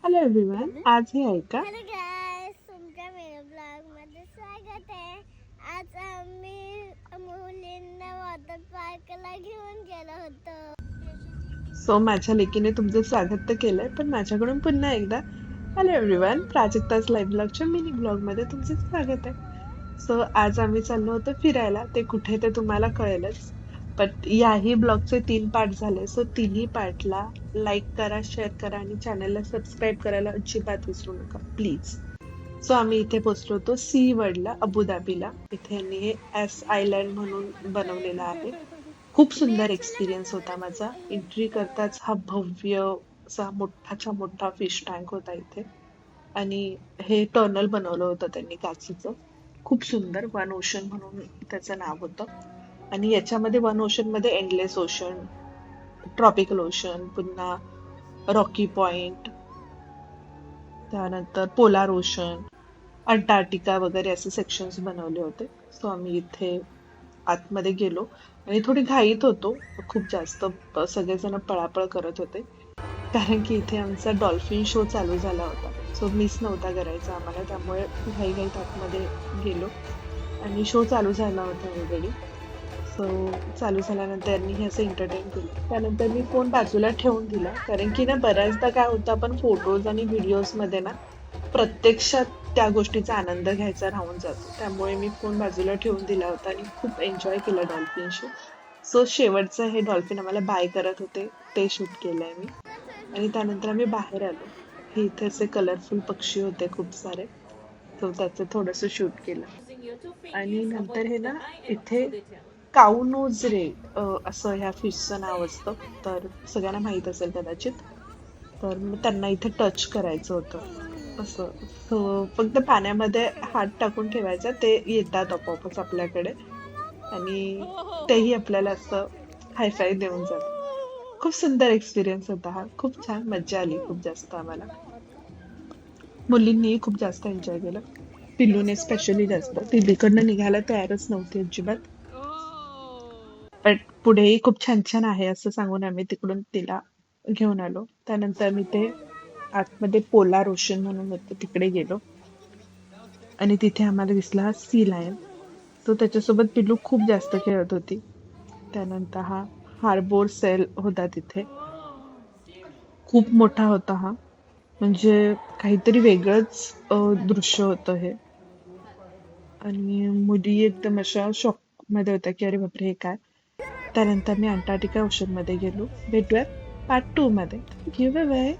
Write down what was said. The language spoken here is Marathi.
हॅलो एव्हरीवन, आज हे ऐका. हॅलो गाईस, तुमच्या मेन ब्लॉग मध्ये स्वागत आहे. आज आम्ही मुलींना वॉटर पार्कला घेऊन गेलो होतो. सो माझ्या लेकीने तुमचं स्वागत तर केलंय, पण माझ्याकडून पुन्हा एकदा हॅलो एव्हरीवन, प्राजक्ताच लाईव्ह ब्लॉगच्या मिनी ब्लॉग मध्ये तुमचे स्वागत आहे. सो आज आम्ही चाललो होतो फिरायला. ते कुठे ते तुम्हाला कळेलच, पण याही ब्लॉगचे 3 पार्ट झाले. सो तिन्ही पार्टला लाईक करा, शेअर करा आणि चॅनलला सबस्क्राईब करायला अजिबात विसरू नका प्लीज. सो आम्ही इथे पोहोचलो होतो सी वर्ल्डला, अबुधाबीला. इथे यांनी हे एस आयलँड म्हणून बनवलेलं आहे. खूप सुंदर एक्सपिरियन्स होता माझा. एंट्री करताच हा भव्य असा मोठाच्या मोठा फिश टँक होता इथे, आणि हे टर्नल बनवलं होतं त्यांनी काचेचं. खूप सुंदर, वन ओशन म्हणून त्याचं नाव होतं. आणि याच्यामध्ये वन ओशन मध्ये एंडलेस ओशन, ट्रॉपिकल ओशन, पुन्हा रॉकी पॉइंट, त्यानंतर पोलार ओशन, अंटार्क्टिका वगैरे असे सेक्शन्स बनवले होते. सो आम्ही इथे आतमध्ये गेलो आणि थोडी घाईत होतो खूप जास्त. सगळेजण पळापळ करत होते, कारण की इथे आमचा डॉल्फिन शो चालू झाला होता. सो मिस नव्हता करायचा आम्हाला, त्यामुळे घाईघाईत आतमध्ये गेलो आणि शो चालू झाला होता ऑलरेडी. सो चालू झाल्यानंतर त्यांनी हे असं एंटरटेन केलं. त्यानंतर मी फोन बाजूला ठेवून दिला, कारण की ना बऱ्याचदा काय होतं, आपण फोटोज आणि व्हिडिओज मध्ये ना प्रत्यक्षात त्या गोष्टीचा आनंद घ्यायचा राहून जातो. त्यामुळे मी फोन बाजूला ठेवून दिला होता आणि खूप एन्जॉय केला डॉल्फिन शो. सो शेवटचं हे डॉल्फिन आम्हाला बाय करत होते, ते शूट केलंय मी. आणि त्यानंतर आम्ही बाहेर आलो. हे इथे असे कलरफुल पक्षी होते खूप सारे, सो त्याचं थोडंसं शूट केलं. आणि नंतर हे ना इथे काउनोज रे असं ह्या फिशचं नाव असतं, तर सगळ्यांना माहित असेल कदाचित. तर मग त्यांना इथे टच करायचं होतं असं. फक्त पाण्यामध्ये हात टाकून ठेवायचा, ते येतात आपोआपच आपल्याकडे आणि तेही आपल्याला असं हायफाय देऊन जातात. खूप सुंदर एक्सपिरियन्स होता हा. खूप छान मज्जा आली खूप जास्त आम्हाला. मुलींनीही खूप जास्त एन्जॉय केलं. पिल्लूने स्पेशली जास्त. ती तिकडनं निघायला तयारच नव्हती अजिबात. पण पुढेही खूप छान छान आहे असं सांगून आम्ही तिकडून तिला घेऊन आलो. त्यानंतर मी ते आतमध्ये पोलार ओशन म्हणून होतं, तिकडे गेलो आणि तिथे आम्हाला दिसला हा सी लायन. तो त्याच्यासोबत पिल्लू खूप जास्त खेळत होती. त्यानंतर हा हार्बोर सेल होता तिथे. खूप मोठा होता हा, म्हणजे काहीतरी वेगळंच दृश्य होतं हे. आणि मुली एकदम अशा शॉक मध्ये होत्या की अरे बापरे हे काय. त्यानंतर मी अंटार्क्टिका ओशन मध्ये गेलो. भेटूयात पार्ट 2 मध्ये. Thank you, bye bye.